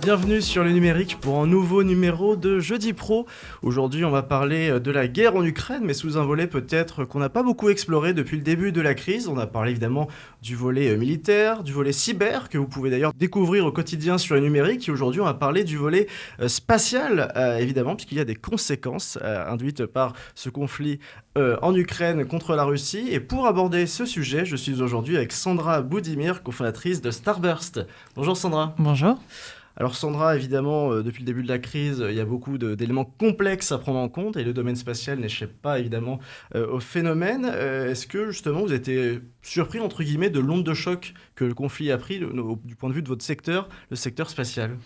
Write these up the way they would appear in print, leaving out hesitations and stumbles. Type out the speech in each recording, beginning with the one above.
Bienvenue sur le numérique pour un nouveau numéro de Jeudi Pro. Aujourd'hui, on va parler de la guerre en Ukraine, mais sous un volet peut-être qu'on n'a pas beaucoup exploré depuis le début de la crise. On a parlé évidemment du volet militaire, du volet cyber, que vous pouvez d'ailleurs découvrir au quotidien sur le numérique. Et aujourd'hui, on va parler du volet spatial, évidemment, puisqu'il y a des conséquences induites par ce conflit en Ukraine contre la Russie. Et pour aborder ce sujet, je suis aujourd'hui avec Sandra Boudimir, cofondatrice de Starburst. Bonjour Sandra. Bonjour. Alors Sandra, évidemment, depuis le début de la crise, il y a beaucoup d'éléments complexes à prendre en compte et le domaine spatial n'échappe pas évidemment au phénomène. Est-ce que justement vous été surpris entre guillemets de l'onde de choc que le conflit a pris du point de vue de votre secteur, le secteur spatial ?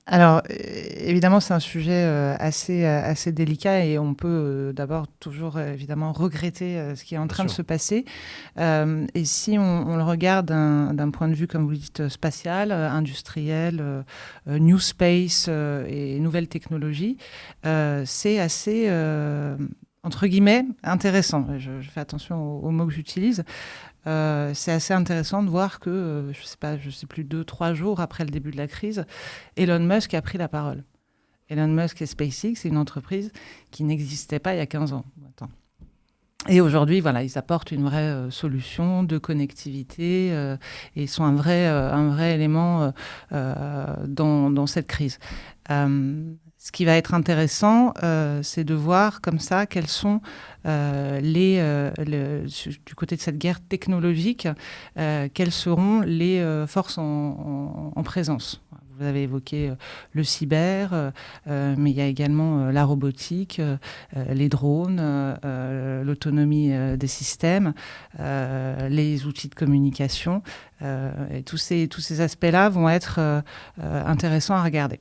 Alors, évidemment, c'est un sujet assez délicat et on peut d'abord toujours évidemment regretter ce qui est en train de se passer. Et si on le regarde d'un point de vue, comme vous dites, spatial, industriel, new space et nouvelles technologies, c'est assez... entre guillemets, intéressant. Je fais attention aux mots que j'utilise. C'est assez intéressant de voir que, je sais plus, 2-3 jours après le début de la crise, Elon Musk a pris la parole. Elon Musk et SpaceX, c'est une entreprise qui n'existait pas il y a 15 ans. Attends. Et aujourd'hui, voilà, ils apportent une vraie solution de connectivité et sont un vrai élément dans cette crise. Ce qui va être intéressant, c'est de voir comme ça quels sont du côté de cette guerre technologique, quelles seront les forces en présence. Vous avez évoqué le cyber, mais il y a également la robotique, les drones, l'autonomie des systèmes, les outils de communication. Et tous ces aspects-là vont être intéressants à regarder.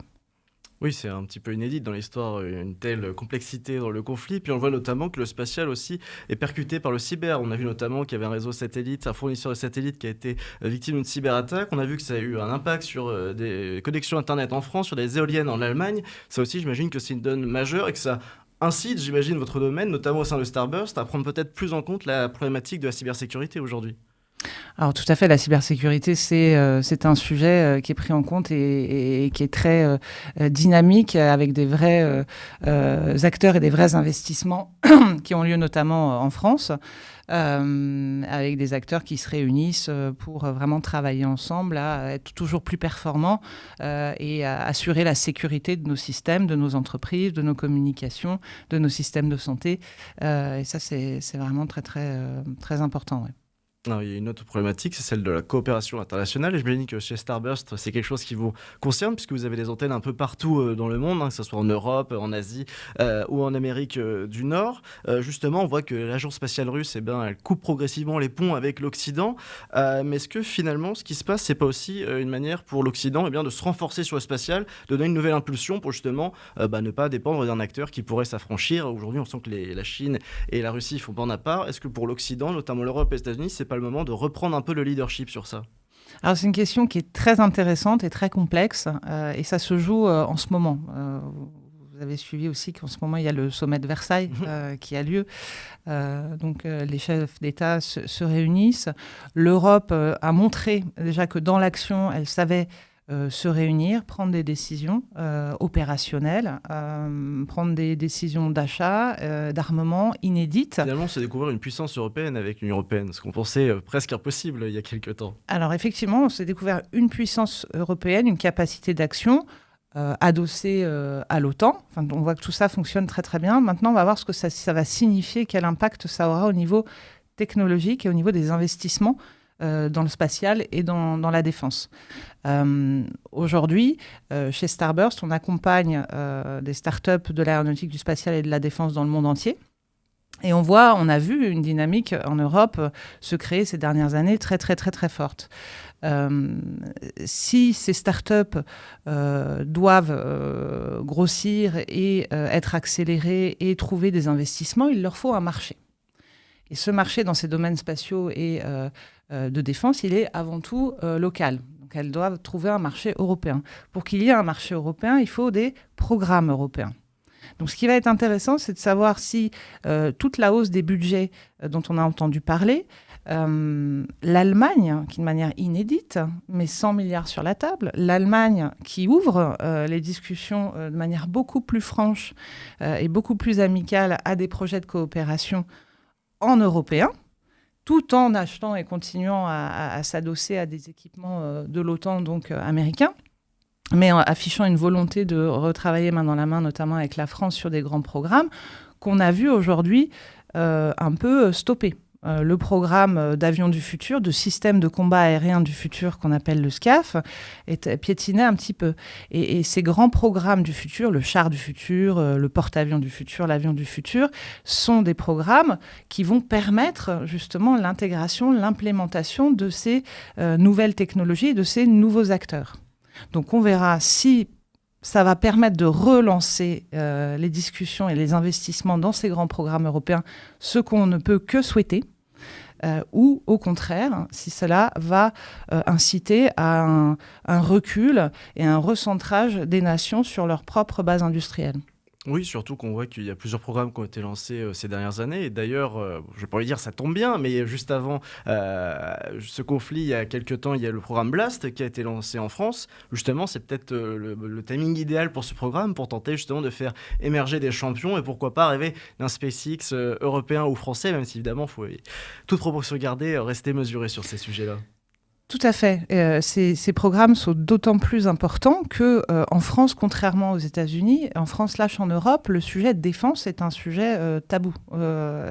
Oui, c'est un petit peu inédit dans l'histoire, une telle complexité dans le conflit. Puis on voit notamment que le spatial aussi est percuté par le cyber. On a vu notamment qu'il y avait un réseau satellite, un fournisseur de satellites qui a été victime d'une cyberattaque. On a vu que ça a eu un impact sur des connexions Internet en France, sur des éoliennes en Allemagne. Ça aussi, j'imagine que c'est une donne majeure et que ça incite, j'imagine, votre domaine, notamment au sein de Starburst, à prendre peut-être plus en compte la problématique de la cybersécurité aujourd'hui. Alors tout à fait, la cybersécurité, c'est un sujet qui est pris en compte et qui est très dynamique avec des vrais acteurs et des vrais investissements qui ont lieu notamment en France, avec des acteurs qui se réunissent pour vraiment travailler ensemble à être toujours plus performants et à assurer la sécurité de nos systèmes, de nos entreprises, de nos communications, de nos systèmes de santé. Et ça, c'est vraiment très, très, très important, ouais. Non, il y a une autre problématique, c'est celle de la coopération internationale. Et je me dis que chez Starburst, c'est quelque chose qui vous concerne, puisque vous avez des antennes un peu partout dans le monde, que ce soit en Europe, en Asie ou en Amérique du Nord. Justement, on voit que l'agence spatiale russe, elle coupe progressivement les ponts avec l'Occident. Mais est-ce que finalement, ce qui se passe, c'est pas aussi une manière pour l'Occident de se renforcer sur le spatial, de donner une nouvelle impulsion pour justement ne pas dépendre d'un acteur qui pourrait s'affranchir. Aujourd'hui, on sent que la Chine et la Russie font bande à part. Est-ce que pour l'Occident, notamment l'Europe et les États-Unis, c'est pas le moment de reprendre un peu le leadership sur ça? Alors c'est une question qui est très intéressante et très complexe et ça se joue en ce moment. Vous avez suivi aussi qu'en ce moment il y a le sommet de Versailles qui a lieu. Donc les chefs d'État se réunissent. L'Europe a montré déjà que dans l'action, elle savait se réunir, prendre des décisions opérationnelles, prendre des décisions d'achat, d'armement inédites. Finalement, c'est découvrir une puissance européenne avec l'Union européenne, ce qu'on pensait presque impossible il y a quelques temps. Alors effectivement, on s'est découvert une puissance européenne, une capacité d'action adossée à l'OTAN. Enfin, on voit que tout ça fonctionne très très bien. Maintenant, on va voir ce que ça va signifier, quel impact ça aura au niveau technologique et au niveau des investissements dans le spatial et dans la défense. Aujourd'hui, chez Starburst, on accompagne des startups de l'aéronautique, du spatial et de la défense dans le monde entier. Et on a vu une dynamique en Europe se créer ces dernières années très, très, très, très forte. Si ces startups doivent grossir et être accélérées et trouver des investissements, il leur faut un marché. Et ce marché dans ces domaines spatiaux et de défense, il est avant tout local. Donc elles doivent trouver un marché européen. Pour qu'il y ait un marché européen, il faut des programmes européens. Donc ce qui va être intéressant, c'est de savoir si toute la hausse des budgets dont on a entendu parler L'Allemagne, qui de manière inédite met 100 milliards sur la table, l'Allemagne qui ouvre les discussions de manière beaucoup plus franche et beaucoup plus amicale à des projets de coopération en européen, tout en achetant et continuant à s'adosser à des équipements de l'OTAN, donc américains, mais en affichant une volonté de retravailler main dans la main, notamment avec la France, sur des grands programmes qu'on a vu aujourd'hui un peu stoppés. Le programme d'avions du futur, de système de combat aérien du futur qu'on appelle le SCAF, est piétiné un petit peu. Et ces grands programmes du futur, le char du futur, le porte-avions du futur, l'avion du futur, sont des programmes qui vont permettre justement l'intégration, l'implémentation de ces nouvelles technologies et de ces nouveaux acteurs. Donc on verra si ça va permettre de relancer les discussions et les investissements dans ces grands programmes européens, ce qu'on ne peut que souhaiter, ou au contraire, si cela va inciter à un recul et un recentrage des nations sur leur propre base industrielle. Oui, surtout qu'on voit qu'il y a plusieurs programmes qui ont été lancés ces dernières années. Et d'ailleurs, je pourrais dire ça tombe bien, mais juste avant ce conflit, il y a quelques temps, il y a le programme Blast qui a été lancé en France. Justement, c'est peut-être le timing idéal pour ce programme, pour tenter justement de faire émerger des champions et pourquoi pas rêver d'un SpaceX européen ou français, même si évidemment, il faut toute proportion gardée, rester mesuré sur ces sujets-là. Tout à fait. Ces programmes sont d'autant plus importants qu'en France, contrairement aux États-Unis, en France, en Europe, le sujet de défense est un sujet tabou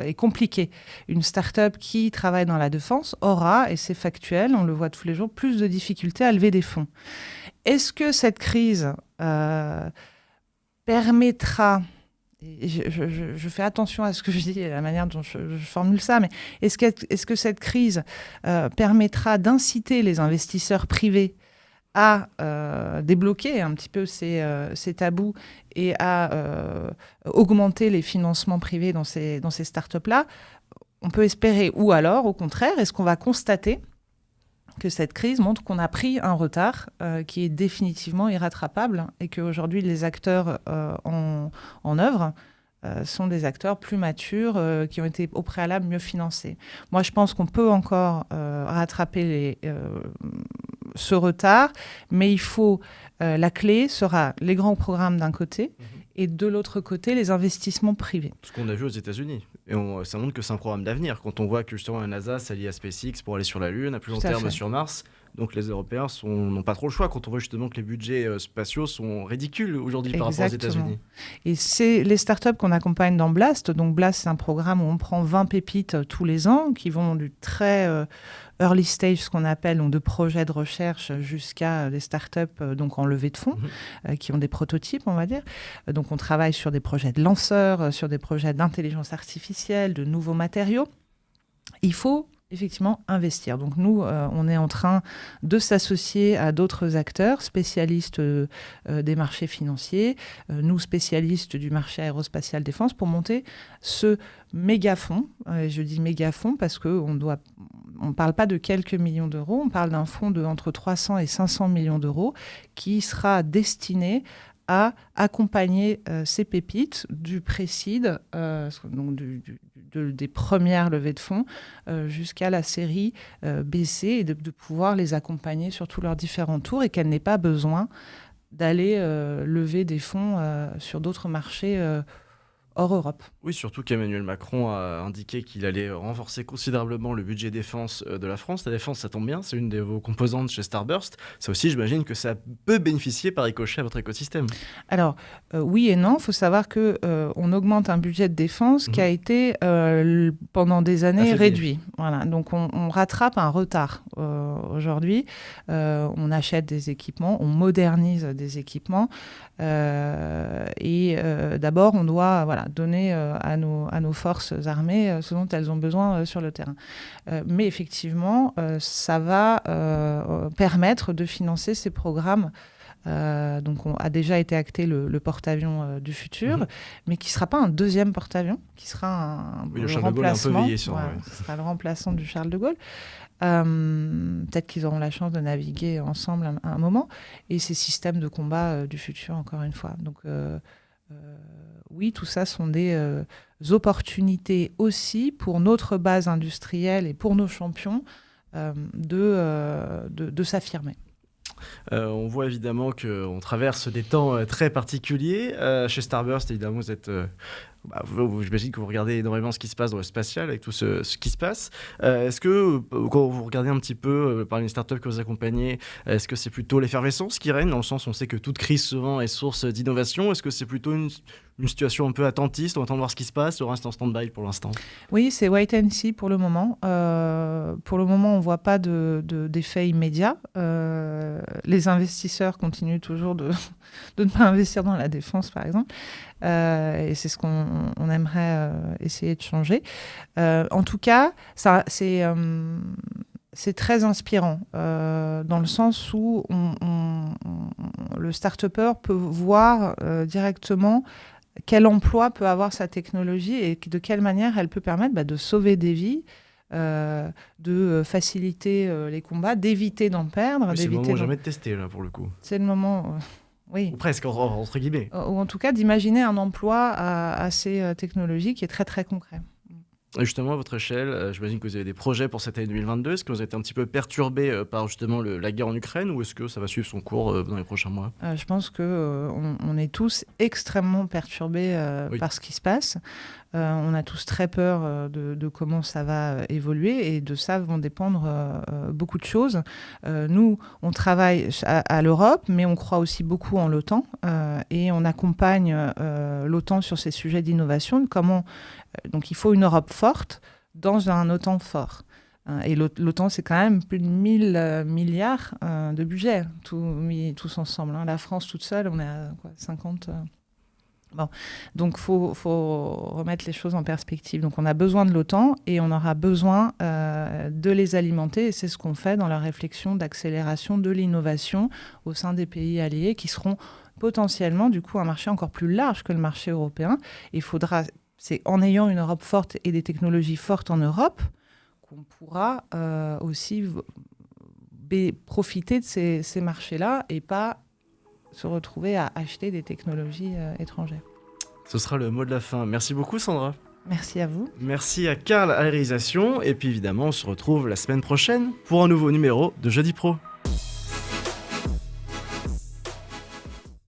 et compliqué. Une start-up qui travaille dans la défense aura, et c'est factuel, on le voit tous les jours, plus de difficultés à lever des fonds. Est-ce que cette crise permettra... Je fais attention à ce que je dis et à la manière dont je formule ça, mais est-ce que cette crise permettra d'inciter les investisseurs privés à débloquer un petit peu ces tabous et à augmenter les financements privés dans ces startups-là? On peut espérer. Ou alors, au contraire, est-ce qu'on va constater que cette crise montre qu'on a pris un retard qui est définitivement irrattrapable et qu'aujourd'hui, les acteurs en œuvre sont des acteurs plus matures qui ont été au préalable mieux financés. Moi, je pense qu'on peut encore rattraper ce retard, mais il faut... la clé sera les grands programmes d'un côté et de l'autre côté, les investissements privés. Ce qu'on a vu aux États-Unis. Et ça montre que c'est un programme d'avenir. Quand on voit que justement la NASA s'allie à SpaceX pour aller sur la Lune, à plus long terme sur Mars, donc les Européens n'ont pas trop le choix quand on voit justement que les budgets spatiaux sont ridicules aujourd'hui par rapport aux États-Unis. Et c'est les startups qu'on accompagne dans Blast. Donc Blast, c'est un programme où on prend 20 pépites tous les ans qui vont du très early stage, ce qu'on appelle, donc de projets de recherche jusqu'à des startups donc en levée de fonds qui ont des prototypes, on va dire. Donc on travaille sur des projets de lanceurs, sur des projets d'intelligence artificielle, de nouveaux matériaux. Il faut effectivement investir. Donc nous, on est en train de s'associer à d'autres acteurs, spécialistes des marchés financiers, nous spécialistes du marché aérospatial défense, pour monter ce méga-fonds. Je dis méga-fonds parce qu'on ne parle pas de quelques millions d'euros, on parle d'un fonds de entre 300 et 500 millions d'euros qui sera destiné à accompagner ces pépites du pré-seed, donc des premières levées de fonds, jusqu'à la série BC, et de pouvoir les accompagner sur tous leurs différents tours et qu'elles n'aient pas besoin d'aller lever des fonds sur d'autres marchés hors Europe. Oui, surtout qu'Emmanuel Macron a indiqué qu'il allait renforcer considérablement le budget défense de la France. La défense, ça tombe bien, c'est une de vos composantes chez Starburst. Ça aussi, j'imagine que ça peut bénéficier par ricochet à votre écosystème. Alors, oui et non. Il faut savoir qu'on augmente un budget de défense qui a été, pendant des années, réduit. Voilà. Donc, on rattrape un retard aujourd'hui. On achète des équipements, on modernise des équipements. D'abord, on doit donner à nos forces armées ce dont elles ont besoin sur le terrain. Mais effectivement, ça va permettre de financer ces programmes. Donc, on a déjà été acté le porte-avions du futur, mais qui ne sera pas un deuxième porte-avions, qui sera le Charles de Gaulle est un peu vieilli sur ce sera le remplaçant du Charles de Gaulle. Peut-être qu'ils auront la chance de naviguer ensemble à un moment. Et ces systèmes de combat du futur, encore une fois. Donc, oui, tout ça sont des opportunités aussi pour notre base industrielle et pour nos champions de s'affirmer. On voit évidemment qu'on traverse des temps très particuliers. Chez Starburst, évidemment, vous êtes... j'imagine que vous regardez énormément ce qui se passe dans le spatial, avec tout ce qui se passe. Est-ce que, quand vous regardez un petit peu par les startups que vous accompagnez, est-ce que c'est plutôt l'effervescence qui règne, dans le sens où on sait que toute crise souvent est source d'innovation? Est-ce que c'est plutôt une situation un peu attentiste, on attend de voir ce qui se passe, on reste en stand-by pour l'instant? Oui, c'est wait and see pour le moment. Pour le moment, on ne voit pas d'effet immédiat. Les investisseurs continuent toujours de ne pas investir dans la défense, par exemple. Et c'est ce qu'on aimerait essayer de changer. En tout cas, c'est très inspirant, dans le sens où le start-upper peut voir directement quel emploi peut avoir sa technologie et de quelle manière elle peut permettre de sauver des vies, de faciliter les combats, d'éviter d'en perdre. Oui, c'est le moment jamais de tester, là, pour le coup. C'est le moment... Oui. Ou presque, entre guillemets. Ou en tout cas, d'imaginer un emploi à ces technologies qui est très, très concret. Et justement, à votre échelle, j'imagine que vous avez des projets pour cette année 2022. Est-ce que vous avez été un petit peu perturbé par justement la guerre en Ukraine, ou est-ce que ça va suivre son cours dans les prochains mois? Je pense qu'on est tous extrêmement perturbés par ce qui se passe. On a tous très peur de comment ça va évoluer, et de ça vont dépendre beaucoup de choses. Nous, on travaille à l'Europe, mais on croit aussi beaucoup en l'OTAN, et on accompagne l'OTAN sur ces sujets d'innovation. Donc il faut une Europe forte dans un OTAN fort. Et l'OTAN, c'est quand même plus de 1000 milliards de budget, mis tous ensemble. La France toute seule, on est à 50... Bon. Donc il faut remettre les choses en perspective. Donc on a besoin de l'OTAN, et on aura besoin de les alimenter, et c'est ce qu'on fait dans la réflexion d'accélération de l'innovation au sein des pays alliés, qui seront potentiellement du coup un marché encore plus large que le marché européen. C'est en ayant une Europe forte et des technologies fortes en Europe qu'on pourra aussi profiter de ces marchés-là, et pas se retrouver à acheter des technologies étrangères. Ce sera le mot de la fin. Merci beaucoup, Sandra. Merci à vous. Merci à Karl à la réalisation. Et puis évidemment, on se retrouve la semaine prochaine pour un nouveau numéro de Jeudi Pro.